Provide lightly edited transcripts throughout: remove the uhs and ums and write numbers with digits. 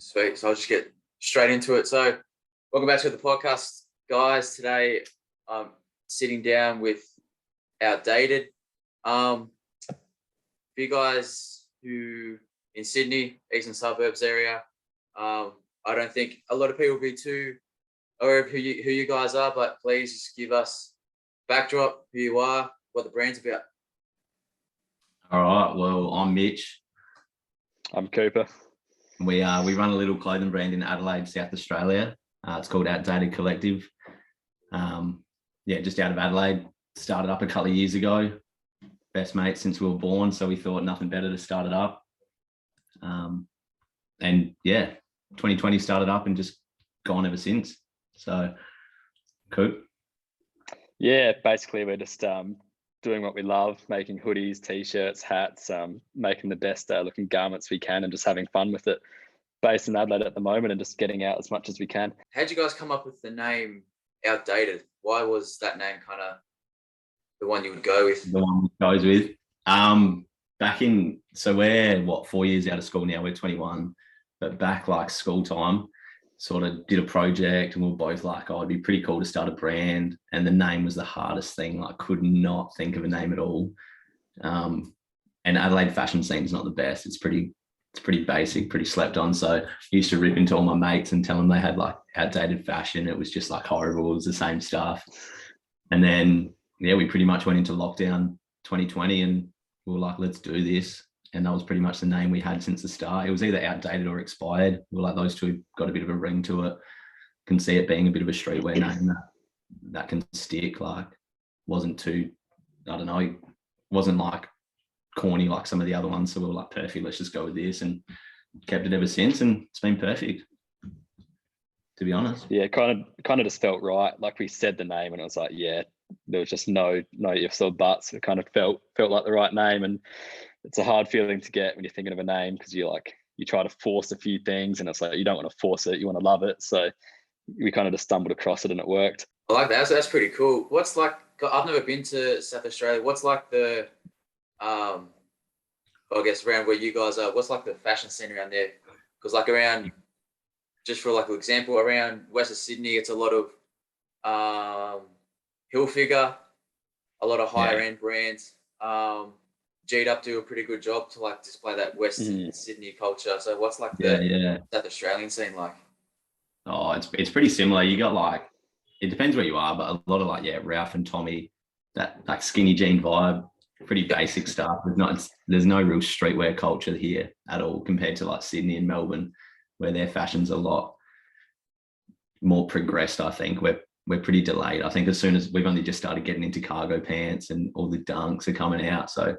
Sweet. So I'll just get straight into it. So welcome back to the podcast, guys. Today I'm sitting down with Outdated. For you guys who in Sydney, eastern suburbs area, I don't think a lot of people will be too aware of who you guys are, but please just give us backdrop, who you are, what the brand's about. All right. Well, I'm Mitch. I'm Cooper. We run a little clothing brand in Adelaide, South Australia. It's called Outdated Collective. Just out of Adelaide. Started up a couple of years ago. Best mates since we were born, so we thought nothing better to start it up. 2020 started up and just gone ever since. So, cool. Yeah, basically we're just doing what we love, making hoodies, t-shirts, hats, making the best looking garments we can and just having fun with it. Based in Adelaide at the moment and just getting out as much as we can. How'd you guys come up with the name Outdated? Why was that name kind of the one you would go with? The one we goes with. We're 4 years out of school now, we're 21, but back like school time, sort of did a project and we were both like, it'd be pretty cool to start a brand. And the name was the hardest thing. I could not think of a name at all. And Adelaide fashion scene is not the best. It's pretty basic, pretty slept on. So I used to rip into all my mates and tell them they had like outdated fashion. It was just like horrible. It was the same stuff. And then, we pretty much went into lockdown 2020 and we were like, let's do this. And that was pretty much the name we had since the start. It was either outdated or expired. We were like, those two got a bit of a ring to it. Can see it being a bit of a streetwear name that can stick. Like, wasn't too, I don't know, wasn't like corny like some of the other ones. So we were like, perfect, let's just go with this, and kept it ever since. And it's been perfect, to be honest. Yeah, kind of just felt right. Like we said the name and it was like, yeah, there was just no ifs or buts. It kind of felt like the right name. And it's a hard feeling to get when you're thinking of a name because you try to force a few things and it's like, you don't want to force it, you want to love it. So we kind of just stumbled across it and it worked. I like that. That's pretty cool. What's like, I've never been to South Australia. What's like the, I guess around where you guys are, what's like the fashion scene around there? Because like around, just for like an example, around west of Sydney, it's a lot of Hilfiger, a lot of higher end brands. G'd Up do a pretty good job to like display that Western Sydney culture. So what's like the South Australian scene like? Oh, it's pretty similar. You got like, it depends where you are, but a lot of like, Ralph and Tommy, that like skinny jean vibe, pretty basic stuff. There's no real streetwear culture here at all compared to like Sydney and Melbourne, where their fashion's a lot more progressed. I think we're pretty delayed. I think as soon as we've only just started getting into cargo pants and all the dunks are coming out. So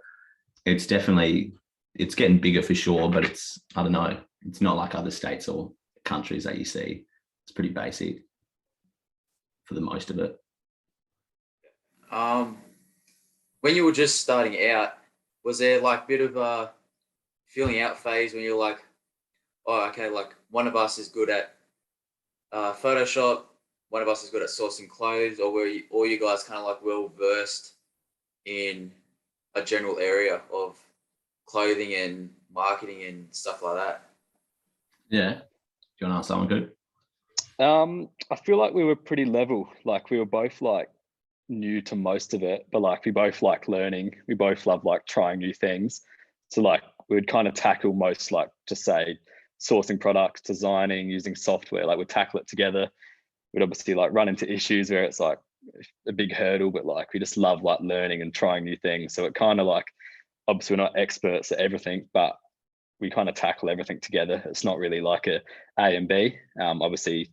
it's getting bigger for sure, but it's not like other states or countries that you see. It's pretty basic for the most of it. When you were just starting out, was there like a bit of a feeling out phase when you're like, oh, okay, like one of us is good at Photoshop, one of us is good at sourcing clothes, or were you guys kind of like well versed in a general area of clothing and marketing and stuff like that? Yeah. Do you want to ask someone good? I feel like we were pretty level. Like we were both like new to most of it, but like we both like learning. We both love like trying new things. So like we would kind of tackle most like just say sourcing products, designing, using software, like we'd tackle it together. We'd obviously like run into issues where it's like a big hurdle, but like we just love like learning and trying new things. So it kind of like, obviously we're not experts at everything, but we kind of tackle everything together. It's not really like a and B. Obviously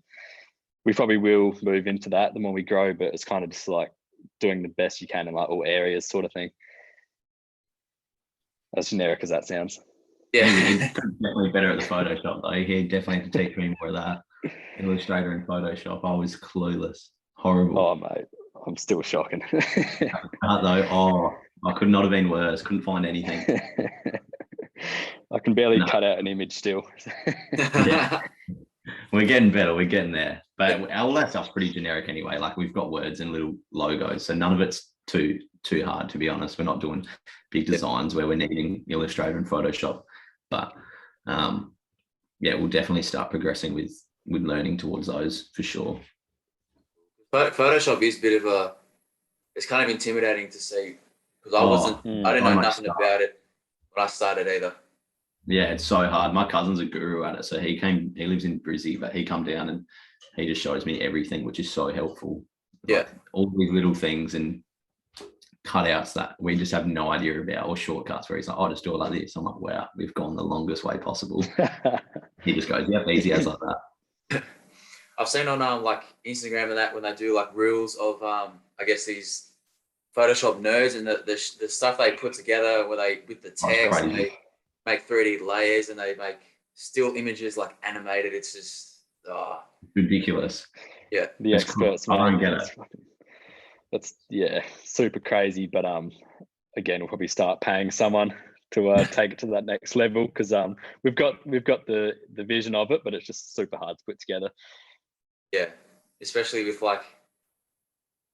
we probably will move into that the more we grow, but it's kind of just like doing the best you can in like all areas sort of thing. As generic as that sounds. Yeah. He's definitely better at the Photoshop though. He definitely had to teach me more of that. Illustrator and Photoshop, I was clueless. Horrible. Oh mate, I'm still shocking. I could not have been worse. Couldn't find anything. I can barely cut out an image still. Yeah. We're getting better. We're getting there. But all that stuff's pretty generic anyway. Like we've got words and little logos, so none of it's too hard, to be honest. We're not doing big designs where we're needing Illustrator and Photoshop. But yeah, we'll definitely start progressing with learning towards those for sure. But Photoshop is a bit of it's kind of intimidating to see because I didn't know nothing about it when I started either. Yeah, it's so hard. My cousin's a guru at it. So he lives in Brizzy, but he come down and he just shows me everything, which is so helpful. Yeah. Like, all these little things and cutouts that we just have no idea about, or shortcuts where he's like, just do it like this. I'm like, wow, we've gone the longest way possible. He just goes, yep, easy as like that. I've seen on like Instagram and that when they do like reels of I guess these Photoshop nerds and the stuff they put together where they with the text and they make 3D layers and they make still images like animated. It's just ridiculous. Yeah, the experts. Cool. I don't get it. That's super crazy. But again, we'll probably start paying someone to take it to that next level because we've got the vision of it, but it's just super hard to put together. Yeah, especially with like,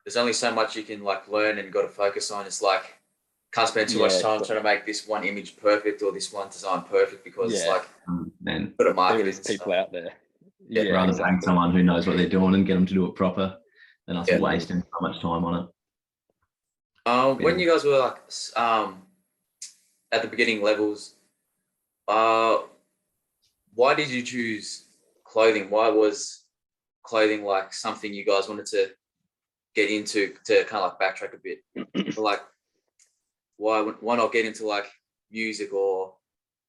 there's only so much you can like learn and got to focus on. It's like can't spend too much time trying to make this one image perfect or this one design perfect because it's like put a market in people out there. Yeah, rather than someone who knows what they're doing and get them to do it proper than us wasting so much time on it. When you guys were like at the beginning levels, why did you choose clothing? Why was clothing like something you guys wanted to get into to kind of like backtrack a bit? Like, why not get into like music or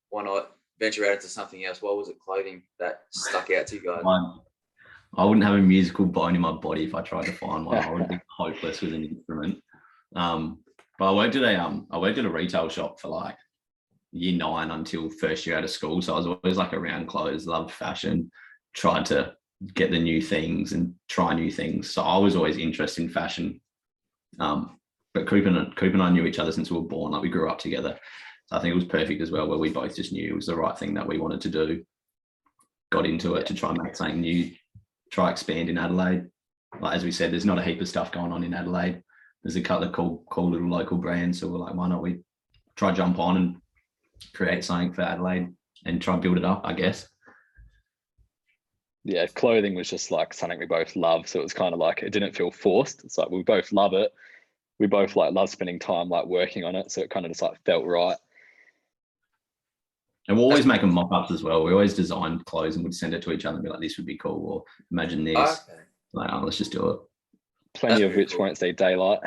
why not venture out into something else? Why was it clothing that stuck out to you guys? I wouldn't have a musical bone in my body if I tried to find one. I would be hopeless with an instrument. But I worked at a retail shop for like year 9 until first year out of school. So I was always like around clothes, loved fashion, tried to get the new things and try new things. So I was always interested in fashion. But Cooper and I knew each other since we were born. Like we grew up together. So I think it was perfect as well, where we both just knew it was the right thing that we wanted to do. Got into it to try and make something new, try expand in Adelaide. Like as we said, there's not a heap of stuff going on in Adelaide. There's a couple of cool little local brands. So we're like, why not we try jump on and create something for Adelaide and try and build it up, I guess. Yeah, clothing was just like something we both love. So it was kind of like, it didn't feel forced. It's like, we both love it. We both like love spending time like working on it. So it kind of just like felt right. And we'll always make them mock-ups as well. We always designed clothes and would send it to each other and be like, this would be cool. Or imagine this. Okay. Like, let's just do it. Plenty of which won't see daylight.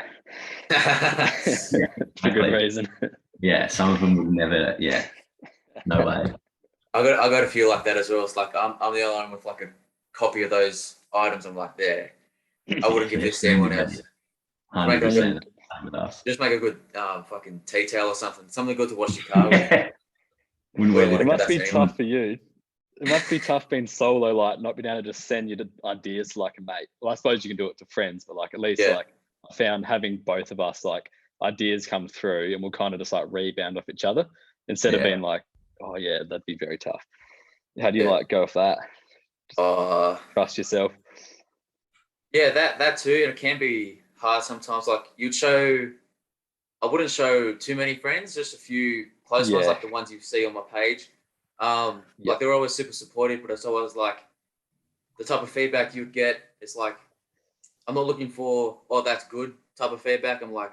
For good reason. Yeah, some of them would never, no way. I got a few like that as well. It's like I'm the only one with like a copy of those items. I'm like, there. I wouldn't give this to anyone else. 100% with us. Just make a good fucking tea towel or something good to wash your car with. It must be tough for you. It must be tough being solo, like not being able to just send you the ideas to like a mate. Well, I suppose you can do it to friends, but like at least like I found having both of us like ideas come through and we'll kind of just like rebound off each other instead of being like, oh yeah, that'd be very tough. How do you like go with that? Trust yourself. Yeah, that too. And it can be hard sometimes. Like I wouldn't show too many friends, just a few close ones, like the ones you see on my page. Like they're always super supportive, but it's always like the type of feedback you'd get. It's like, I'm not looking for, oh, that's good type of feedback. I'm like,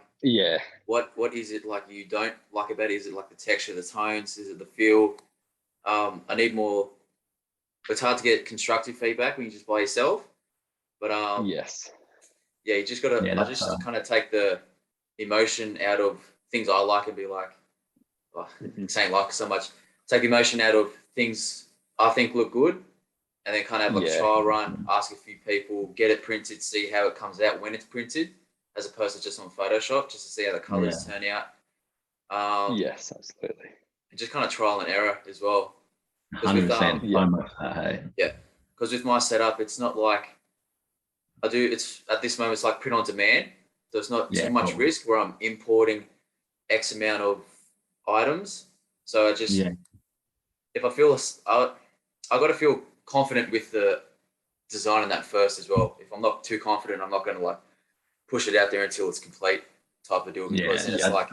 what is it like you don't like about it? Is it like the texture, the tones? Is it the feel? I need more. It's hard to get constructive feedback when you're just by yourself. But you just gotta. I just kind of take the emotion out of things I like and be like, saying like so much. Take the emotion out of things I think look good, and then kind of have like a trial run, ask a few people, get it printed, see how it comes out when it's printed, as opposed to just on Photoshop, just to see how the colors turn out. Yes, absolutely. And just kind of trial and error as well. 100%. Yeah, because with my setup, it's not like it's at this moment, it's like print on demand. So it's not too much risk where I'm importing X amount of items. So I just, if I feel, I got to feel confident with the design in that first as well. If I'm not too confident, I'm not going to like push it out there until it's complete type of deal. Because it's like,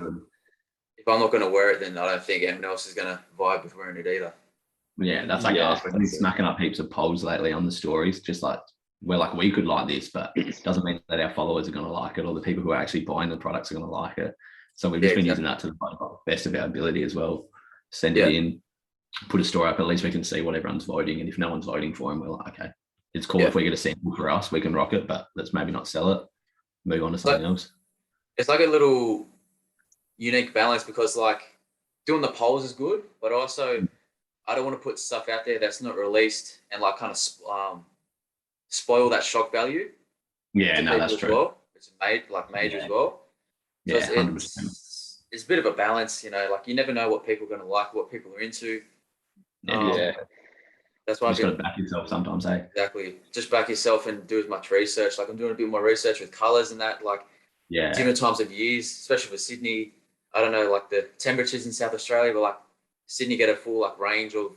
if I'm not going to wear it, then I don't think anyone else is going to vibe with wearing it either. Yeah, that's like Yeah, us. We've been that's it. smacking up heaps of polls lately on the stories, just like we're like, we could like this, but it doesn't mean that our followers are going to like it or the people who are actually buying the products are going to like it. So we've Yeah, just been exactly. using that to the best of our ability as well. Send Yeah. it in, put a story up, at least we can see what everyone's voting. And if no one's voting for them, we're like, okay, it's cool Yeah. if we get a sample for us, we can rock it, but let's maybe not sell it, move on to something else. It's like a little unique balance because like doing the polls is good, but also I don't want to put stuff out there that's not released and like kind of spoil that shock value Yeah, to no, people that's as true. well. It's major as well. So Yeah, 100%. it's a bit of a balance, you know, like you never know what people are going to like, what people are into. Yeah. That's why You I've just got been to back yourself sometimes, hey? exactly just back yourself and do as much research. Like I'm doing a bit more research with colors and that, like Yeah, different times of years, especially for Sydney. I don't know, like the temperatures in South Australia, but like Sydney get a full like range of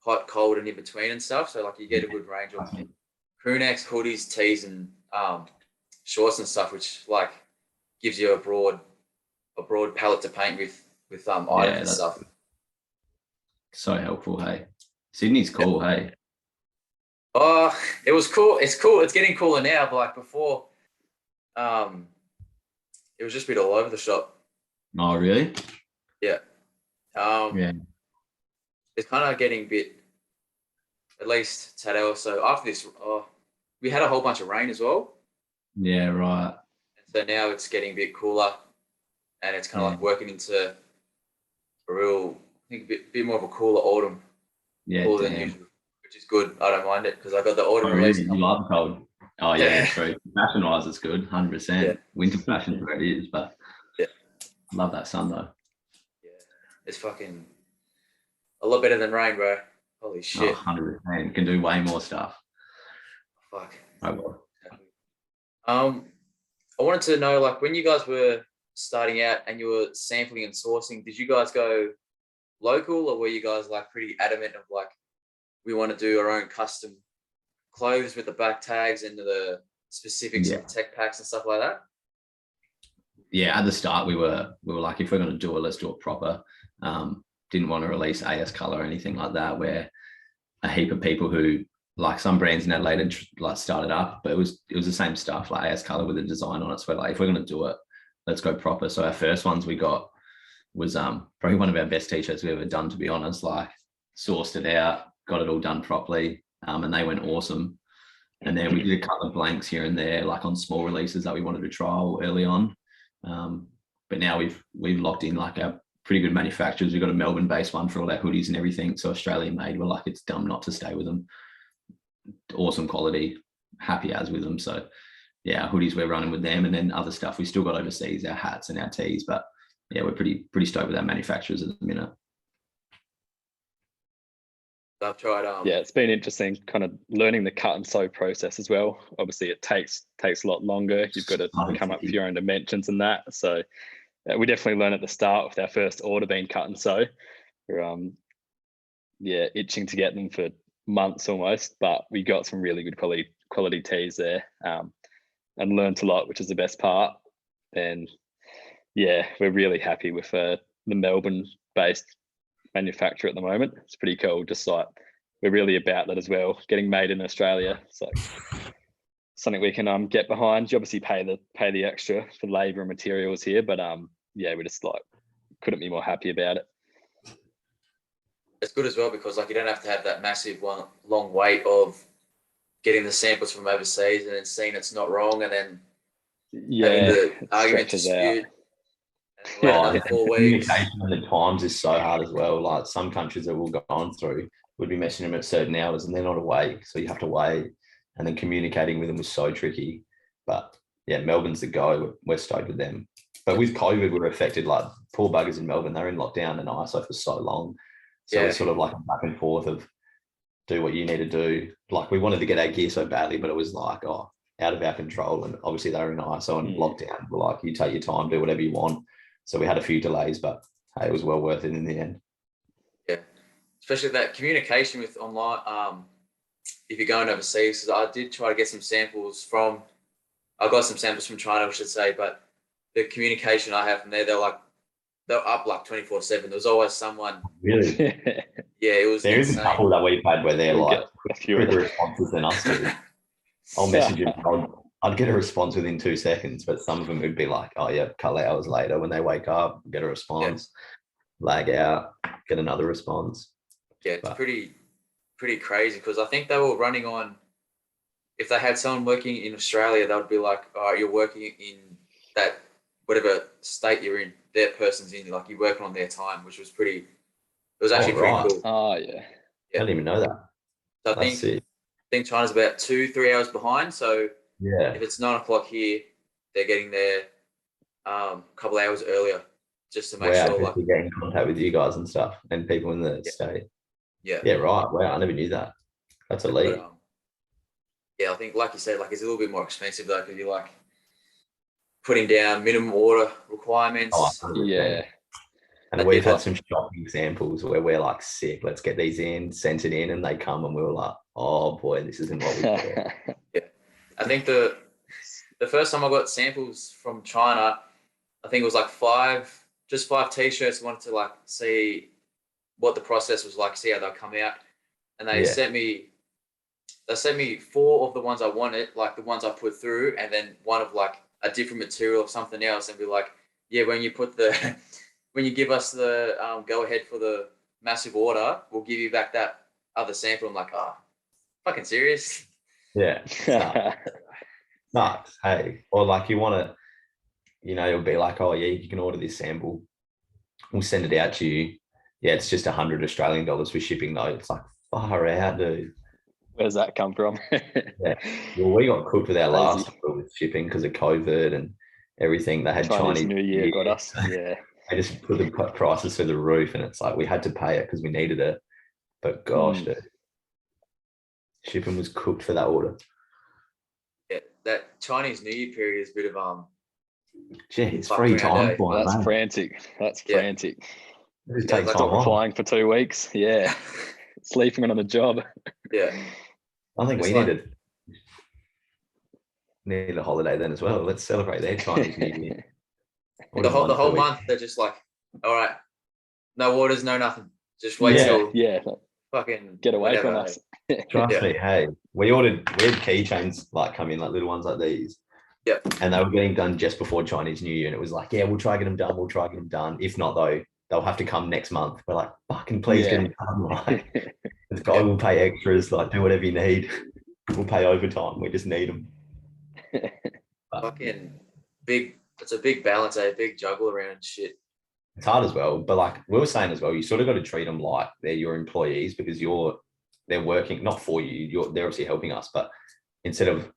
hot, cold, and in between and stuff. So like you get a good range of crew necks, hoodies, tees, and shorts and stuff, which like gives you a broad palette to paint with items and that's stuff. so helpful, hey? Sydney's cool, hey? Oh, it was cool. It's cool. It's getting cooler now, but like before, it was just a bit all over the shop. Oh, really? Yeah. Yeah. It's kind of getting a bit, at least today or so. After this, we had a whole bunch of rain as well. Yeah, right. And so now it's getting a bit cooler and it's kind of like working into a real, I think a bit more of a cooler autumn. Yeah, Cooler than damn. usual, which is good. I don't mind it because I got the autumn Oh, release. really? You love the cold? Oh, yeah, Yeah. true. Fashion-wise, it's good, 100%. Yeah. Winter fashion's where it is, but Yeah. I love that sun, though. Yeah. It's fucking a lot better than rain, bro. Holy Oh, shit. 100%. Can do way more stuff. Fuck. Oh, well. I wanted to know, like, when you guys were starting out and you were sampling and sourcing, did you guys go local or were you guys like pretty adamant of like, we want to do our own custom clothes with the back tags and the specifics of tech packs and stuff like that? Yeah, at the start we were like, if we're going to do it, let's do it proper. Didn't want to release AS color or anything like that, where a heap of people who like some brands in Adelaide had like started up, but it was the same stuff, like AS color with a design on it. So we're like, if we're going to do it, let's go proper. So our first ones we got was probably one of our best t-shirts we've ever done, to be honest. Like sourced it out, got it all done properly, and they went awesome. And then we did a couple of blanks here and there, like on small releases that we wanted to trial early on. But now we've locked in like our pretty good manufacturers. We've got a Melbourne-based one for all our hoodies and everything. So Australian made. We're like, it's dumb not to stay with them. Awesome quality, happy as with them. So yeah, hoodies we're running with them, and then other stuff we still got overseas, our hats and our tees. But yeah, we're pretty stoked with our manufacturers at the minute. I've tried. Yeah, it's been interesting, kind of learning the cut and sew process as well. Obviously, it takes a lot longer. You've got to come up with your own dimensions and that. So we definitely learned at the start with our first order being cut and sew. We're itching to get them for months almost, but we got some really good quality tees there, and learned a lot, which is the best part. And yeah, we're really happy with the Melbourne-based manufacturer at the moment. It's pretty cool. Just like we're really about that as well, getting made in Australia. So something we can get behind. You obviously pay the extra for labor and materials here, but yeah, we just like couldn't be more happy about it. It's good as well because like you don't have to have that massive long wait of getting the samples from overseas and then seeing it's not wrong and then having the argument dispute. Another 4 weeks. Communication at the times is so hard as well. Like some countries that we've gone through would be messaging them at certain hours and they're not awake, so you have to wait. And then communicating with them was so tricky. But yeah, Melbourne's the go. We're stoked with them. But with COVID, we were affected. Like poor buggers in Melbourne, they're in lockdown and ISO for so long. So it's sort of like a back and forth of do what you need to do. Like we wanted to get our gear so badly, but it was like, out of our control. And obviously they were in ISO and lockdown. We're like, you take your time, do whatever you want. So we had a few delays, but hey, it was well worth it in the end. Yeah, especially that communication with online. If you're going overseas, because I did try to get some samples I got some samples from China, I should say, but the communication I have from there, they're up like 24/7. There was always someone. Really? Yeah, it was There is a insane. couple that we've had where they're We like get a few of quicker them. responses than us do. I'll message him. I'd get a response within 2 seconds, but some of them would be like, oh yeah, a couple of hours later when they wake up, get a response, lag out, get another response. Yeah, it's But- pretty crazy because I think they were running on. If they had someone working in Australia, they would be like, "Oh, you're working in that whatever state you're in. Their person's in, like you're working on their time," which was pretty. It was actually right. pretty cool. Oh yeah. I didn't even know that. So I That's it. think China's about 2-3 hours behind. So Yeah. if it's 9 o'clock here, they're getting there a couple hours earlier just to make Wow, sure. just Like, to get in contact with you guys and stuff and people in the state. yeah, Yeah, right. Wow, I never knew that. That's elite. but, yeah, I think like you said, like it's a little bit more expensive though because you're like putting down minimum order requirements. Oh, 100%. Yeah. And we've had some shocking examples where we're like, sick, let's get these in, sent it in, and they come and we were like, oh boy, this isn't what we thought. Yeah, I think the first time I got samples from China, I think it was like just five t-shirts. Wanted to like see what the process was like, see how they'll come out, and they sent me 4 of the ones I wanted, like the ones I put through, and then one of like a different material or something else, and be like, yeah, when you put the when you give us the go ahead for the massive order, we'll give you back that other sample. I'm like, oh, fucking serious? Yeah. Nuts. Hey, or like you want to, it'll be like, oh yeah, you can order this sample. We'll send it out to you. Yeah, it's just 100 Australian dollars for shipping though. It's like far out, dude. Where's that come from? Yeah. Well, we got cooked with our Crazy. last order with shipping because of COVID and everything. They had Chinese New Year got us. Yeah. They just put the prices through the roof, and it's like we had to pay it because we needed it. But gosh, dude, shipping was cooked for that order. Yeah, that Chinese New Year period is a bit of Gee, it's Fuck free around, time eh? for it, That's mate. frantic. That's Yeah. frantic. Just Yeah, take like time off. Flying for 2 weeks. Yeah. Sleeping on the job. yeah. I think It's we like- needed a holiday then as well. Let's celebrate their Chinese New Year. The whole month they're just like, all right, no orders, no nothing. Just wait till Yeah. fucking Get away whatever, from eh? us. Trust me, hey, we had keychains like come in, like little ones like these. Yep. And they were getting done just before Chinese New Year. And it was like, yeah, we'll try to get them done. We'll try to get them done. If not, though, they'll have to come next month. We're like, fucking please get them done. Like, this guy will pay extras, like, do whatever you need. We'll pay overtime. We just need them. Fucking big. It's a big balance, big juggle around and shit. It's hard as well. But like we were saying as well, you sort of got to treat them like they're your employees because they're working, not for you. They're obviously helping us. But instead of,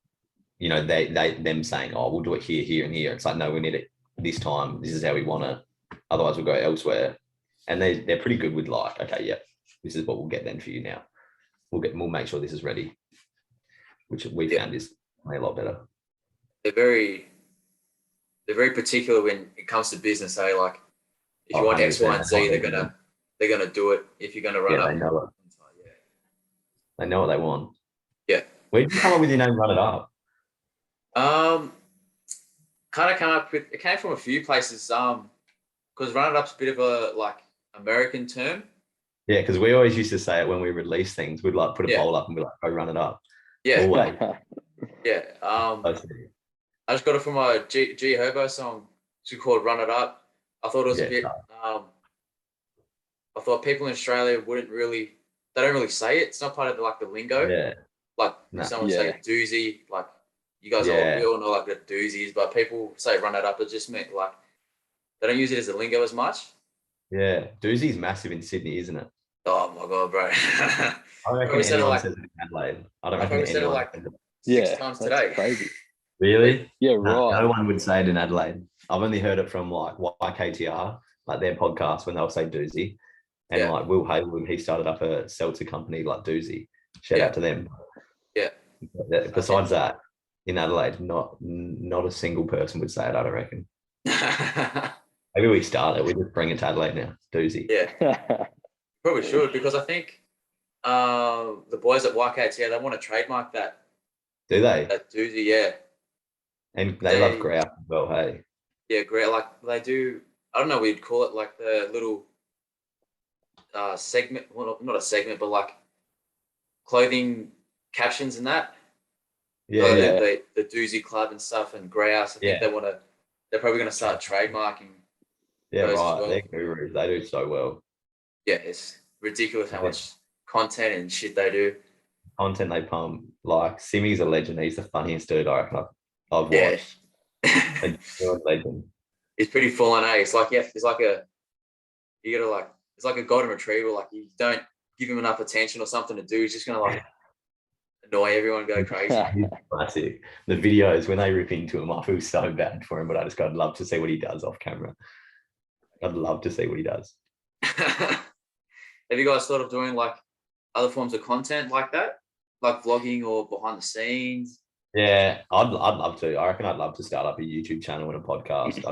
them saying, oh, we'll do it here, here, and here. It's like, no, we need it this time. This is how we want it. Otherwise, we'll go elsewhere. And they're pretty good with like, okay, yeah, this is what we'll get then for you now. We'll make sure this is ready, which we found is a lot better. They're very particular when it comes to business. Like, if you want X, Y, and Z, they're gonna do it. If you're gonna run up, they know it. Yeah. They know what they want. Yeah. Where did you come up with your name? Run It Up. Kind of come up with it came from a few places. Because Run It Up's a bit of a like American term. Yeah, because we always used to say it when we release things. We'd like put a poll up and be like, "Go run it up." Yeah. Always. Yeah. I just got it from a G Herbo song. It's called Run It Up. I thought it was a bit. I thought people in Australia they don't really say it. It's not part of the lingo. Yeah. Like someone say doozy, like you guys we all know like the doozies, but people say run it up. It just meant like they don't use it as a lingo as much. Yeah, doozy's massive in Sydney, isn't it? Oh my god, bro! I reckon anyone says it in Adelaide. I don't reckon anyone says it. 6 times today. Crazy. Really? Yeah, right. No one would say it in Adelaide. I've only heard it from like YKTR, like their podcast when they'll say doozy. And like Will Haywood, he started up a seltzer company like Doozy. Shout out to them. Yeah. Besides that, in Adelaide, not a single person would say it, I don't reckon. Maybe we start it. We just bring it to Adelaide now. Doozy. Yeah. Probably should, because I think the boys at YKTR, they want to trademark that. Do they? That Doozy, yeah. And they love grouse as well, hey? Yeah, great. Like they do, I don't know, we'd call it like the little segment, well, not a segment, but like clothing captions and that. Yeah, Like yeah, the Doozy Club and stuff and Grouse. I think yeah, they're probably going to start trademarking yeah. those as Right, well. they're gurus. They do so well. Yeah, it's ridiculous how Yeah. much content and shit they do. Content they pump. Like Simi's a legend. He's the funniest dude I reckon I've Yeah. watched. A genuine legend. It's pretty full on, eh? It's like, yeah, it's like it's like a golden retriever. Like you don't give him enough attention or something to do, he's just gonna like annoy everyone and go crazy. He's classic. The videos when they rip into him, I feel so bad for him, but I'd love to see what he does off camera. I'd love to see what he does. Have you guys thought of doing like other forms of content like that, like vlogging or behind the scenes? Yeah, I'd love to. I reckon I'd love to start up a YouTube channel and a podcast.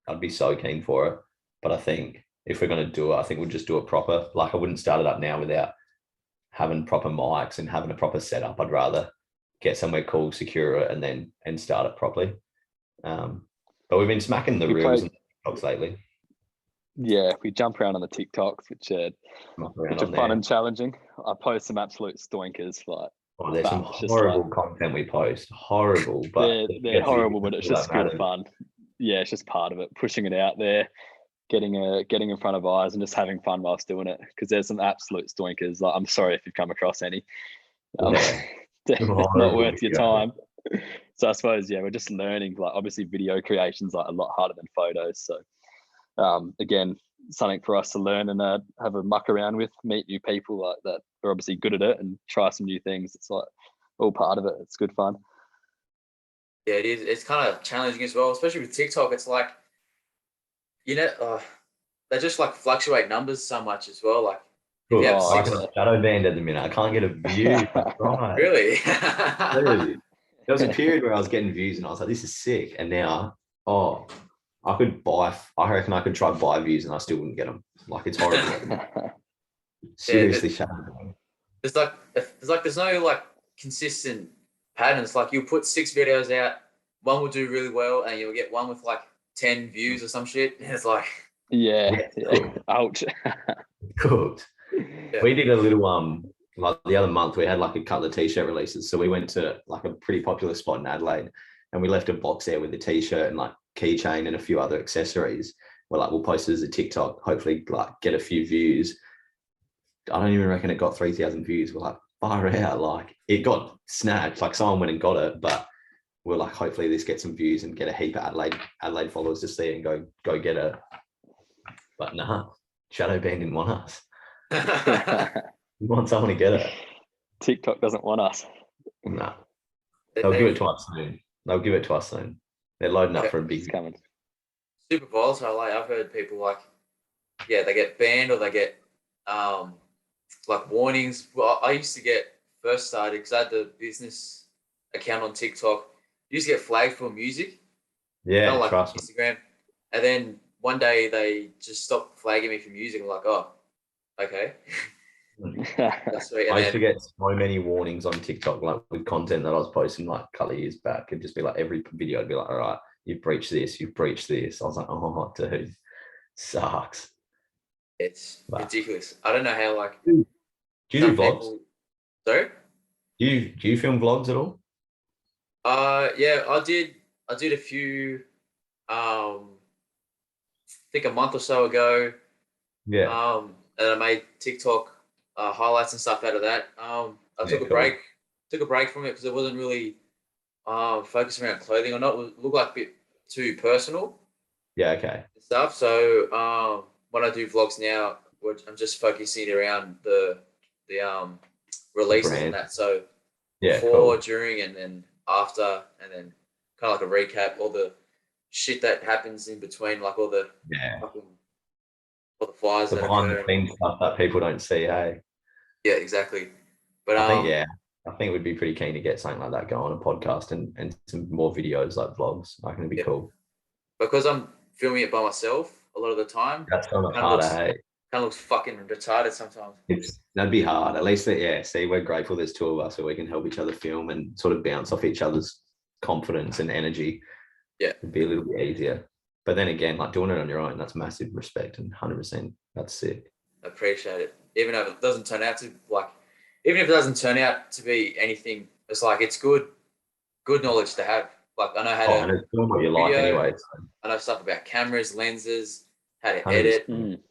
I'd be so keen for it. But I think if we're gonna do it, I think we'll just do it proper. Like I wouldn't start it up now without having proper mics and having a proper setup. I'd rather get somewhere cool, secure it, and start it properly. But we've been smacking the reels and TikToks lately. Yeah, we jump around on the TikToks, which are fun and challenging. I post some absolute stoinkers, like Oh, there's some it's just horrible content we post. Horrible, but they're horrible, but it's just good fun. Yeah, it's just part of it. Pushing it out there, getting in front of eyes, and just having fun whilst doing it. Because there's some absolute stoinkers. Like I'm sorry if you've come across any. It's not worth your time. So I suppose we're just learning. Like obviously, video creation's like a lot harder than photos. So again, something for us to learn and have a muck around with, meet new people like that are obviously good at it, and try some new things. It's like all part of it. It's good fun. Yeah, it is. It's kind of challenging as well, especially with TikTok. It's like, they just like fluctuate numbers so much as well. Like, if you have I can shadow banned at the minute. I can't get a view. Right. Really? Dude, there was a period where I was getting views and I was like, this is sick. And now, I reckon I could try buy views and I still wouldn't get them. Like it's horrible. Seriously, shadow banned. There's no like consistent patterns. Like you'll put 6 videos out, one will do really well, and you'll get one with like 10 views or some shit. And it's like, ouch. Cooked. Yeah. We did a little like the other month we had like a couple of t-shirt releases. So we went to like a pretty popular spot in Adelaide, and we left a box there with a t-shirt and like keychain and a few other accessories. We're like, we'll post it as a TikTok, hopefully like get a few views. I don't even reckon it got 3,000 views. We're like, far out. Like it got snagged. Like someone went and got it, but we're like, hopefully this gets some views and get a heap of Adelaide followers to see it and go get it. But nah, Shadow Band didn't want us. We want someone to get it. TikTok doesn't want us. Nah. They'll give it to us soon. They're loading up for a big coming. Super volatile. Like I've heard people like, they get banned or they get like warnings. Well, I used to get first started because I had the business account on TikTok. You used to get flagged for music. Yeah, like trust Instagram. And then one day they just stopped flagging me for music. I'm like, oh, okay. That's sweet. I used to get so many warnings on TikTok, like with content that I was posting like a couple of years back. It'd just be like every video would be like, all right, you've breached this. I was like, oh, dude, sucks. It's ridiculous. I don't know how, like, do you do vlogs? Sorry? Do you film vlogs at all? Yeah, I did a few, I think a month or so ago. Yeah. And I made TikTok highlights and stuff out of that. I took a break from it because it wasn't really focused around clothing or not. It looked like a bit too personal. Yeah, okay. Stuff. So when I do vlogs now, I'm just focusing around the releases and that. So before, during, and then after, and then kind of like a recap, all the shit that happens in between, like all the all the flyers that behind the scenes stuff that people don't see. Hey. Yeah, exactly. But I think we'd be pretty keen to get something like that going, a podcast and some more videos like vlogs. I think it'd be cool. Because I'm filming it by myself a lot of the time. That's kind of harder, hey. Kind of looks fucking retarded sometimes. That'd be hard. At least see, we're grateful there's 2 of us so we can help each other film and sort of bounce off each other's confidence and energy. Yeah. It'd be a little bit easier. But then again, like doing it on your own, that's massive respect and 100%. That's sick. Appreciate it. Even if it doesn't turn out to even if it doesn't turn out to be anything, it's like it's good knowledge to have. Like I know how and to it's doing what you like video, anyway. So I know stuff about cameras, lenses, how to 100%. edit.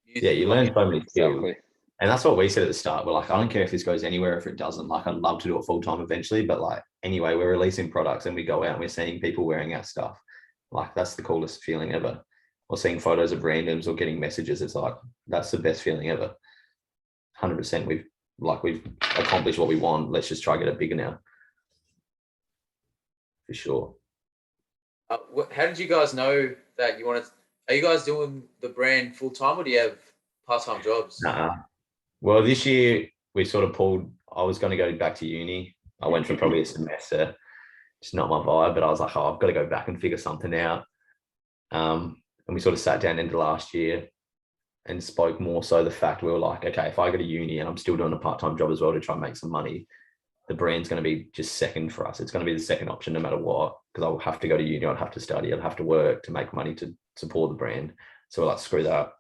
Yeah, you learn so many skills. Exactly. And that's what we said at the start. We're like, I don't care if this goes anywhere, if it doesn't. Like, I'd love to do it full time eventually. But like, anyway, we're releasing products and we go out and we're seeing people wearing our stuff. Like, that's the coolest feeling ever. Or seeing photos of randoms or getting messages. It's like, that's the best feeling ever. 100%. We've accomplished what we want. Let's just try to get it bigger now. For sure. How did you guys know that you wanted? Are you guys doing the brand full time, or do you have part-time jobs? Well, this year we sort of pulled. I was going to go back to uni. I went for probably a semester. It's not my vibe, but I was like, oh, I've got to go back and figure something out. And we sort of sat down into last year and spoke more so the fact we were like, okay, if I go to uni and I'm still doing a part-time job as well to try and make some money, the brand's going to be just second for us. It's going to be the second option no matter what, because I'll have to go to uni, I'd have to study, I'd have to work to make money to support the brand. So we're like, screw that.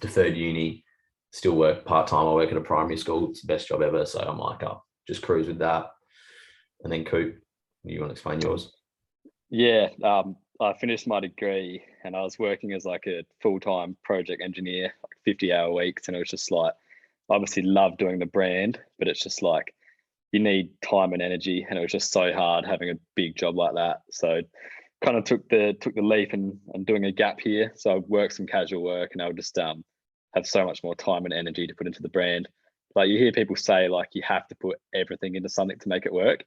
Deferred uni, still work part-time. I work at a primary school. It's the best job ever. So I'm like, I'll just cruise with that. And then Coop, you want to explain yours? Yeah, I finished my degree and I was working as like a full-time project engineer, like 50-hour weeks. And it was just like, I obviously love doing the brand, but it's just like, you need time and energy. And it was just so hard having a big job like that. So kind of took the leap and doing a gap here. So I worked some casual work and I would just have so much more time and energy to put into the brand. Like you hear people say like you have to put everything into something to make it work.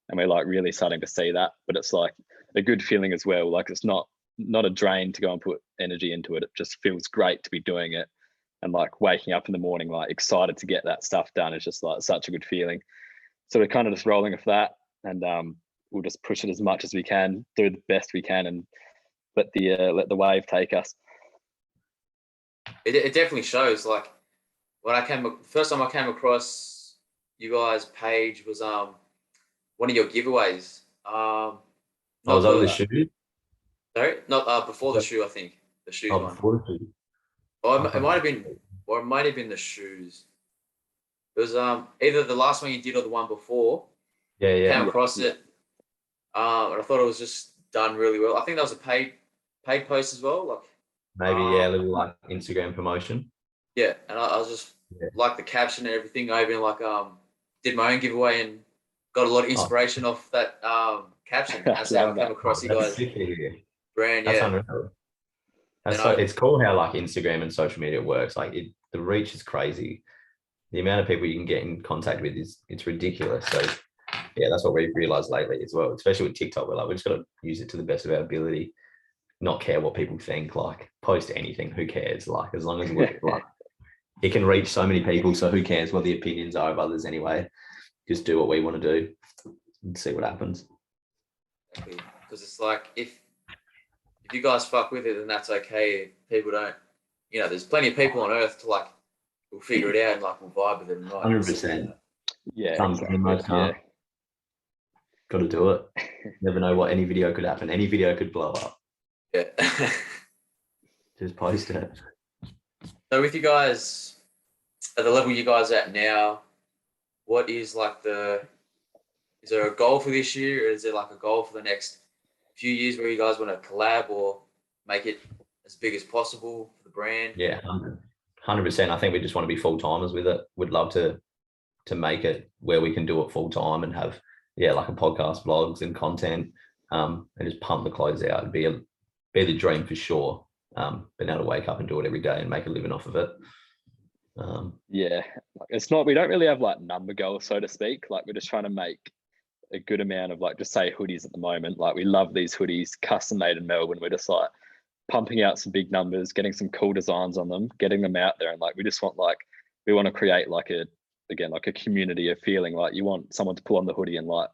And we're like really starting to see that, but it's like a good feeling as well. Like it's not a drain to go and put energy into it. It just feels great to be doing it. And like waking up in the morning, like excited to get that stuff done is just like such a good feeling. So we're kind of just rolling with that, and we'll just push it as much as we can, do the best we can, and let the wave take us. It definitely shows. Like when first time I came across you guys' page was one of your giveaways. Was that the shoe? Sorry, not before the shoe. I think the shoes one. Before the shoe. Oh, it might have been the shoes. It was either the last one you did or the one before. Yeah. Came across it, and I thought it was just done really well. I think that was a paid post as well. Like maybe a little like Instagram promotion. Yeah, and I was just like the caption and everything. I even like did my own giveaway and got a lot of inspiration off that caption. That's how I came across you guys' brand. That's yeah, unreal. It's cool how like Instagram and social media works. Like the reach is crazy. The amount of people you can get in contact with it's ridiculous. So yeah, that's what we've realized lately as well, especially with TikTok. We're like, we just got to use it to the best of our ability, not care what people think, like post anything, who cares? Like as long as we're like, it can reach so many people. So who cares what the opinions are of others anyway? Just do what we want to do and see what happens. Because it's like, if you guys fuck with it, then that's okay. If people don't, there's plenty of people on earth to like, we'll figure it out and like we'll vibe with it. 100%. Yeah. Got to do it. Never know what any video could happen. Any video could blow up. Yeah. Just post it. So with you guys, at the level you guys are at now, what is like is there a goal for this year? Or is there like a goal for the next few years where you guys want to collab or make it as big as possible for the brand? Yeah, 100%. I think we just want to be full-timers with it. We'd love to make it where we can do it full-time and have, like a podcast, vlogs and content, and just pump the clothes out. It'd be the dream for sure. Being able to wake up and do it every day and make a living off of it. We don't really have like number goals, so to speak. Like we're just trying to make a good amount of like, just say hoodies at the moment. Like we love these hoodies, custom made in Melbourne. We're just like pumping out some big numbers, getting some cool designs on them, getting them out there. And like, we want to create like a community of feeling like you want someone to pull on the hoodie and like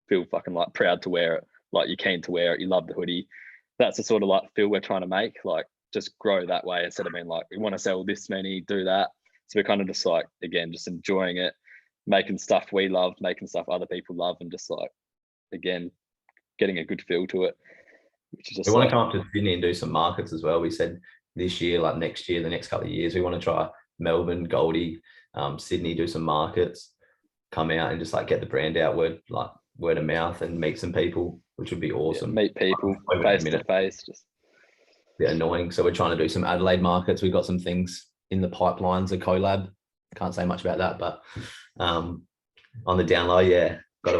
feel fucking like proud to wear it. Like you're keen to wear it. You love the hoodie. That's the sort of like feel we're trying to make, like just grow that way instead of being like, we want to sell this many, do that. So we're kind of just like, again, just enjoying it, making stuff we love, making stuff other people love, and just like, again, getting a good feel to it. Which is just we want to come up to Sydney and do some markets as well. We said this year, like next year, the next couple of years, we want to try Melbourne, Goldie, Sydney, do some markets, come out and just like get the brand out, word of mouth, and meet some people, which would be awesome. Yeah, meet people face to face, just a bit annoying. So we're trying to do some Adelaide markets. We've got some things in the pipelines, a collab. Can't say much about that, but on the down low, yeah, got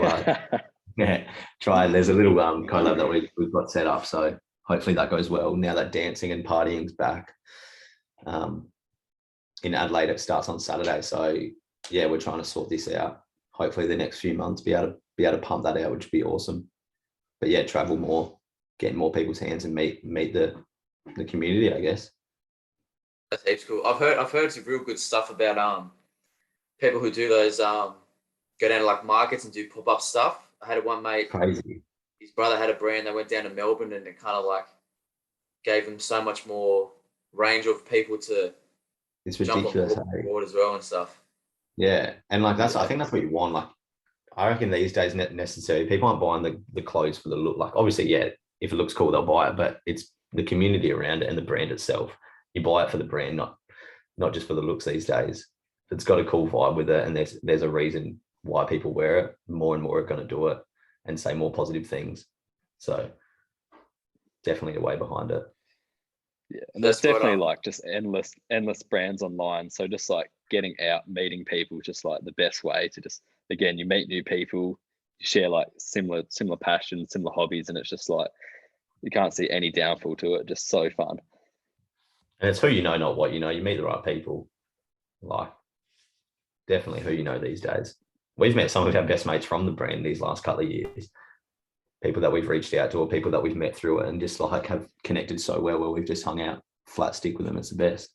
to try. There's a little collab that we've got set up, so hopefully that goes well. Now that dancing and partying's back in Adelaide, it starts on Saturday. So yeah, we're trying to sort this out. Hopefully the next few months be able to pump that out, which would be awesome. But yeah, travel more, get more people's hands and meet the community, I guess. That's heaps cool. I've heard some real good stuff about people who do those go down to like markets and do pop-up stuff. I had one mate, crazy. His brother had a brand. They went down to Melbourne and it kind of like gave them so much more range of people to it's ridiculous jump on board as well and stuff. Yeah, and like I think that's what you want. Like I reckon these days necessary. People aren't buying the clothes for the look. Like obviously, yeah, if it looks cool, they'll buy it, but it's the community around it and the brand itself. You buy it for the brand, not just for the looks these days. If it's got a cool vibe with it and there's a reason why people wear it, more and more are going to do it and say more positive things. So definitely a way behind it. Yeah, and there's definitely like just endless brands online. So just like getting out, meeting people, just like the best way to just, again, you meet new people, you share like similar passions, similar hobbies, and it's just like you can't see any downfall to it. Just so fun. And it's who you know, not what you know. You meet the right people. Like definitely who you know these days. We've met some of our best mates from the brand these last couple of years. People that we've reached out to or people that we've met through it and just like have connected so well where we've just hung out, flat stick with them. It's the best.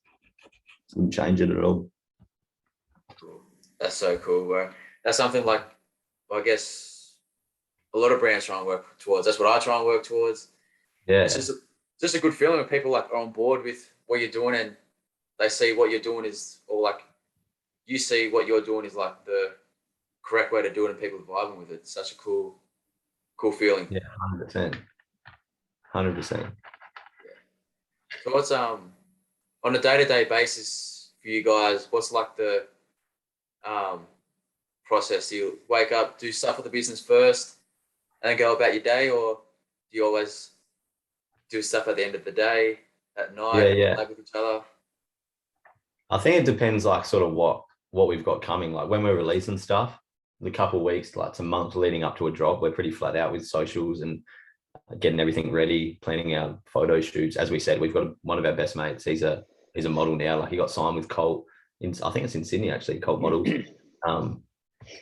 Wouldn't change it at all. Cool. That's so cool, bro. That's something like, I guess, a lot of brands try and work towards. That's what I try and work towards. Yeah. It's just a good feeling when people like are on board with what you're doing and they see what you're doing is, or like you see what you're doing is like the correct way to do it and people are vibing with it. It's such a cool feeling. Yeah, 100%. 100%. Yeah. So what's on a day-to-day basis for you guys, what's like the process? Do you wake up, do stuff with the business first and then go about your day, or do you always do stuff at the end of the day, at night, like with each other? I think it depends like sort of what we've got coming. Like when we're releasing stuff, the couple of weeks, like it's a month leading up to a drop, we're pretty flat out with socials and getting everything ready, planning our photo shoots. As we said, we've got one of our best mates. He's a model now. Like he got signed with Colt I think it's in Sydney actually, Colt Models.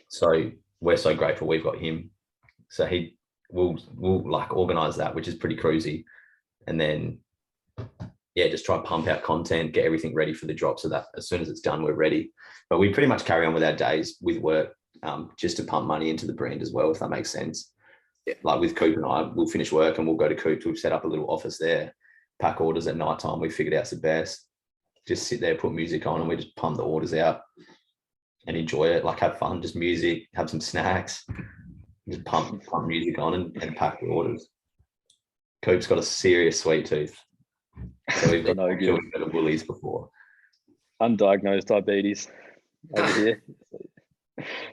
So we're so grateful we've got him. So we'll like organize that, which is pretty cruisy. And then just try and pump out content, get everything ready for the drop so that as soon as it's done, we're ready. But we pretty much carry on with our days with work, just to pump money into the brand as well, if that makes sense. Yeah. Like with Coop and I, we'll finish work and we'll go to Coop. We've set up a little office there, pack orders at night time. We figured out the best. Just sit there, put music on, and we just pump the orders out and enjoy it. Like have fun, just music, have some snacks, just pump music on and pack the orders. Coop's got a serious sweet tooth. So we've got no Woolies before. Undiagnosed diabetes over here.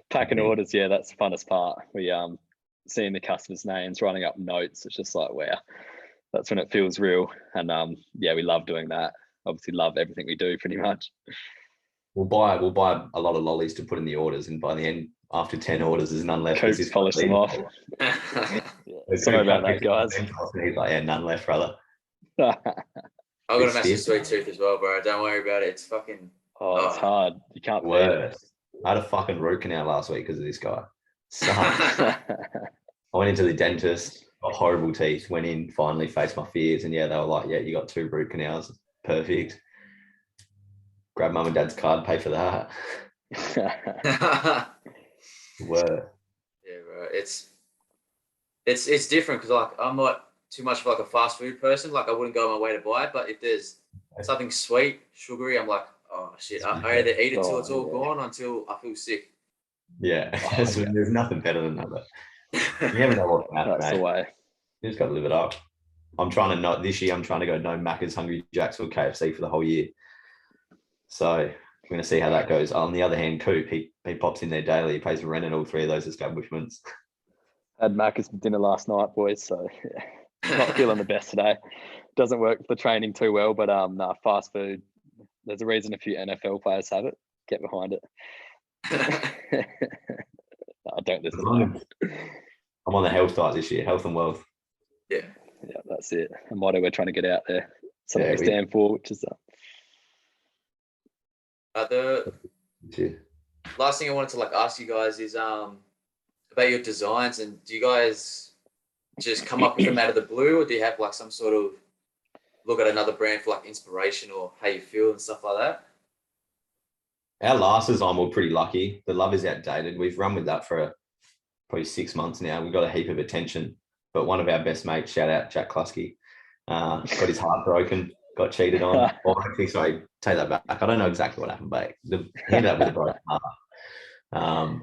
Packing orders, that's the funnest part. We seeing the customers' names, writing up notes. It's just like, wow, that's when it feels real. And we love doing that. Obviously, love everything we do pretty much. We'll buy a lot of lollies to put in the orders, and by the end, after 10 orders, there's none left. Coop's polished them off. Sorry about that, guys. He's like, none left, brother. I've got a massive sweet tooth as well, bro. Don't worry about it. It's fucking. It's hard. You can't beat it. I had a fucking root canal last week because of this guy. I went into the dentist, got horrible teeth, went in, finally faced my fears, and they were like, you got 2 root canals. Perfect. Grab mum and dad's card, pay for that. Word. Yeah, bro. It's different because like I'm not too much of like a fast food person. Like I wouldn't go on my way to buy it, but if there's something sweet, sugary, I'm like, oh shit, I either eat it till it's all gone until I feel sick. Yeah, there's nothing better than that. But you never know what's happening. That's the way. You just got to live it up. I'm trying to go no Macca's, Hungry Jacks or KFC for the whole year. So We're going to see how that goes. On the other hand, Coop, he pops in there daily. He pays for rent in all 3 of those establishments. Had Macca's for dinner last night, boys. So yeah, not feeling the best today. Doesn't work for training too well, but nah, fast food. There's a reason a few NFL players have it. Get behind it. I don't listen to that. I'm on the health diet this year, health and wealth. Yeah. Yeah, that's it. A motto we're trying to get out there. Something Yeah, we stand for, which is The last thing I wanted to like ask you guys is about your designs, and do you guys just come up with them out of the blue, or do you have like some sort of look at another brand for like inspiration or how you feel and stuff like that? Our last design, we're pretty lucky. The Love is outdated. We've run with that for probably 6 months now. We got a heap of attention, but one of our best mates, shout out Jack Klusky, got his heart broken, got cheated on. Or actually, sorry, take that back. I don't know exactly what happened, but he ended up with a broken heart.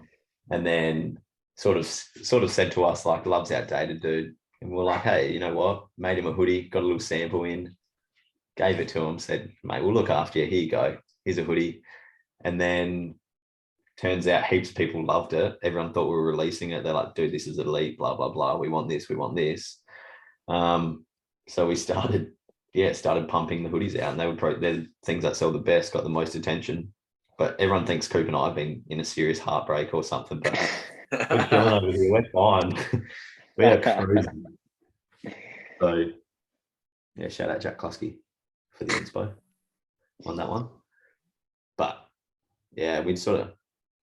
And then sort of said to us like, Love's outdated, dude. And we're like, hey, you know what? Made him a hoodie, got a little sample in, gave it to him, said, mate, we'll look after you. Here you go. Here's a hoodie. And then turns out heaps of people loved it. Everyone thought we were releasing it. They're like, dude, this is elite, blah, blah, blah. We want this, we want this. So we started pumping the hoodies out, and they were probably, they're things that sell the best, got the most attention. But everyone thinks Coop and I have been in a serious heartbreak or something, but we're chilling over here. We're fine. We are cruising. So yeah, shout out Jack Klusky for the inspo on that one. But yeah, we'd sort of,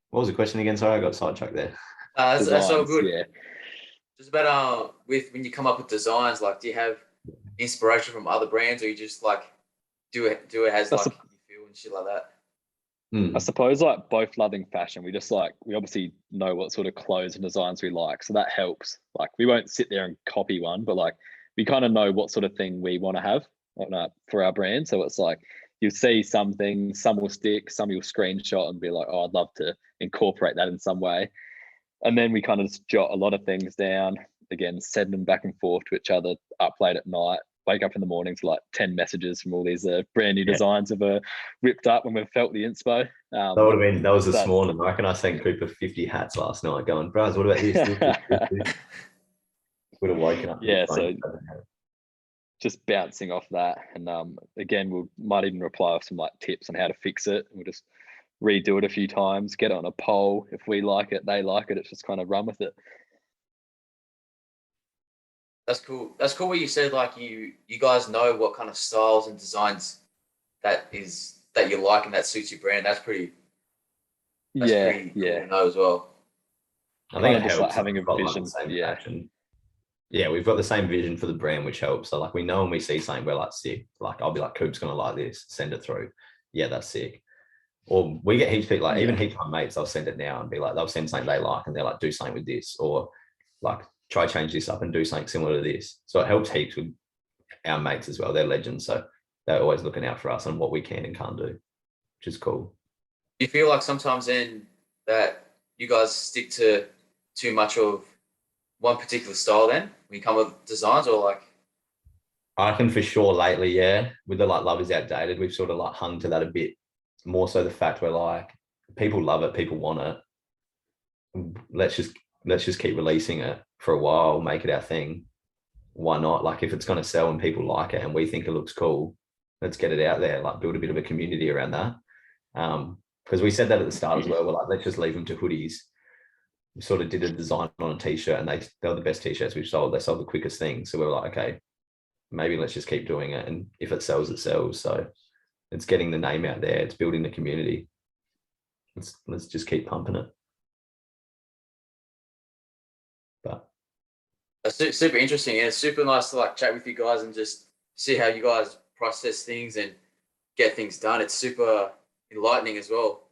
what was the question again? Sorry, I got sidetracked there. That's so good. Yeah. Just about with when you come up with designs, like do you have inspiration from other brands, or you just like do it as like you feel and shit like that? I suppose like both loving fashion, we obviously know what sort of clothes and designs we like, so that helps. Like we won't sit there and copy one, but like we kind of know what sort of thing we want to have for our brand. So it's like you'll see some things, some will stick, some you'll screenshot and be like, oh, I'd love to incorporate that in some way. And then we kind of just jot a lot of things down, again, send them back and forth to each other up late at night, wake up in the morning to like 10 messages from all these brand new designs have whipped up when we've felt the inspo. That was this morning. I reckon I sent Cooper 50 hats last night going, bros, what about this? This. Would have woken up. Yeah, so just bouncing off that. And again, we might even reply with some like tips on how to fix it. We'll just redo it a few times, get it on a poll. If we like it, they like it. It's just kind of run with it. That's cool. That's cool what you said, like you guys know what kind of styles and designs that you like and that suits your brand. That's pretty cool to know as well. I think it just helps like having a vision. Passion. Yeah, we've got the same vision for the brand, which helps. So like we know when we see something, we're like sick. Like I'll be like, Coop's gonna like this, send it through. Yeah, that's sick. Or we get heaps of people, like even heaps of my mates, they'll send it now and be like, they'll send something they like and they're like, do something with this, or like try change this up and do something similar to this. So it helps heaps with our mates as well. They're legends, so they're always looking out for us and what we can and can't do, which is cool. Do you feel like sometimes then that you guys stick to too much of one particular style then when you come with designs, or like? I reckon for sure lately, yeah, with the like Love is outdated, we've sort of like hung to that a bit more. So the fact we're like, people love it, people want it. Let's just keep releasing it for a while, make it our thing. Why not? Like if it's going to sell and people like it and we think it looks cool, let's get it out there, like build a bit of a community around that. Because we said that at the start as well. We're like, let's just leave them to hoodies. We sort of did a design on a t-shirt and they were the best t-shirts we've sold. They sold the quickest thing. So we were like, okay, maybe let's just keep doing it. And if it sells, it sells. So it's getting the name out there. It's building the community. Let's just keep pumping it. But that's super interesting. And it's super nice to like chat with you guys and just see how you guys process things and get things done. It's super enlightening as well.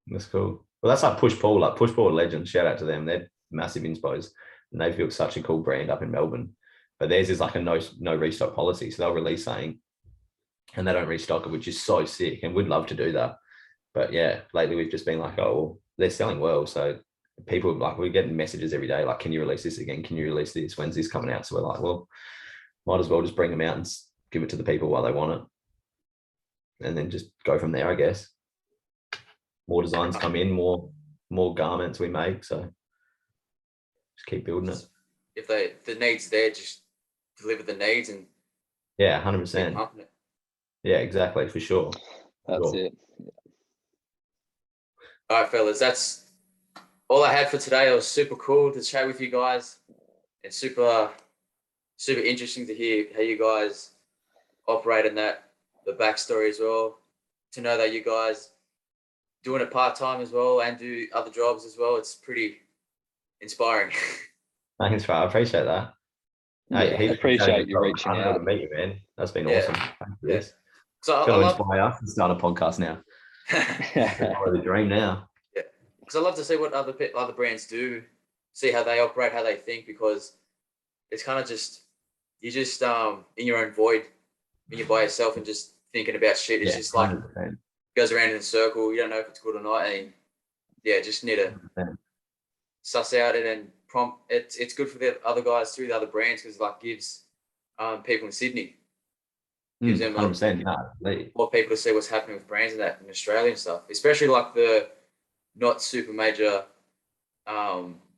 That's cool. Well, that's like Push Pull are legends. Shout out to them. They're massive inspos and they've built such a cool brand up in Melbourne. But theirs is like a no restock policy. So they'll release something and they don't restock it, which is so sick. And we'd love to do that. But yeah, lately we've just been like, oh, well, they're selling well. So people like, we're getting messages every day, like, can you release this again? Can you release this? When's this coming out? So we're like, well, might as well just bring them out and give it to the people while they want it. And then just go from there, I guess. more designs come in, more garments we make. So just keep building it. If the needs there, just deliver the needs and Yeah, keep 100%. pumping it. Yeah, exactly, for sure. That's Sure. it. All right, fellas, that's all I had for today. It was super cool to chat with you guys. It's super interesting to hear how you guys operate in that, the backstory as well. To know that you guys doing it part-time as well and do other jobs as well. It's pretty inspiring. Thanks, bro. I appreciate that. Yeah, Heaps appreciate you of reaching I've out. got to meet you, man. That's been Yeah. awesome. Thanks for this. So I Going to love, inspire us to start a podcast now. It's the dream now. because I love to see what other brands do, see how they operate, how they think, because it's kind of just you're just in your own void when you're by yourself and just thinking about shit. It's just like 100%. goes around in a circle. You don't know if it's good or not, and yeah, just need to 100%. suss out it and prompt. It's good for the other guys through the other brands because like gives people in Sydney, gives them 100%. No, absolutely. more people to see what's happening with brands and that in Australia and stuff, especially like the not super major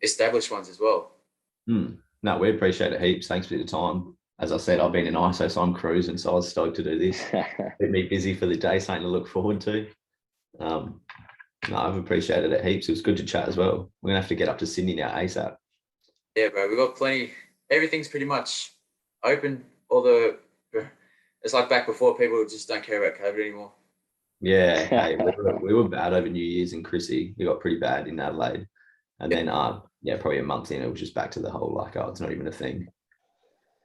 established ones as well. No, we appreciate it heaps. Thanks for your time. As I said, I've been in ISO, so I'm cruising, so I was stoked to do this. Keep me busy for the day, something to look forward to. No, I've appreciated it heaps. It was good to chat as well. We're gonna have to get up to Sydney now ASAP. Yeah, bro, we got plenty. Everything's pretty much open. It's like back before, people just don't care about COVID anymore. Yeah, hey, we were bad over New Year's in Chrissy. We got pretty bad in Adelaide, and then probably a month in, it was just back to the whole like, oh, it's not even a thing.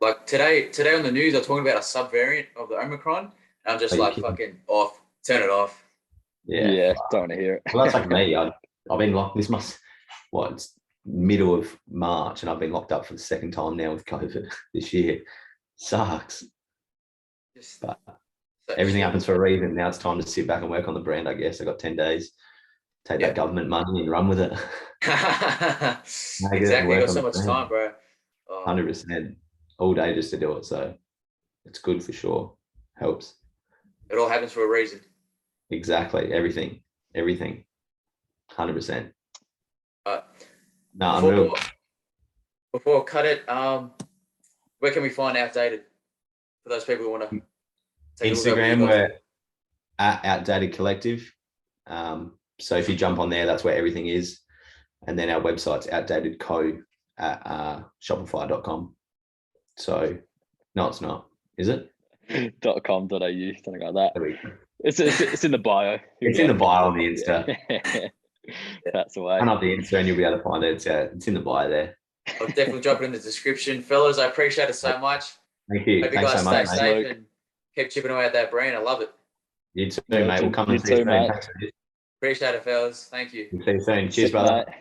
Like today on the news, they're talking about a subvariant of the Omicron. And I'm just like, fucking off, turn it off. Yeah, don't want to hear it. Well, that's like me. I've been locked. It's middle of March, and I've been locked up for the second time now with COVID this year. Sucks. But everything happens for a reason. Now it's time to sit back and work on the brand, I guess. I got 10 days. Take that government money and run with it. Exactly. You got so much time, bro. 100%. All day just to do it. So it's good for sure. Helps. It all happens for a reason. Exactly. Everything. 100%. No, before I cut it, where can we find Outdated for those people who want to take Instagram? We're at Outdated Collective. So if you jump on there, that's where everything is. And then our website's outdatedco at shopify.com. So no, it's not. Is it? .com.au, something like that. There we go. It's in the bio. It's in the bio on the Insta. That's the way. Turn up the Insta and you'll be able to find it. It's in the bio there. I'll definitely drop it in the description. Fellas, I appreciate it so much. Thank you. Hope you Thanks guys so much, stay safe and keep chipping away at that brand. I love it. You too, mate. We'll come and see you soon. mate. Appreciate it, fellas. Thank you. See you soon. Cheers, brother. Mate.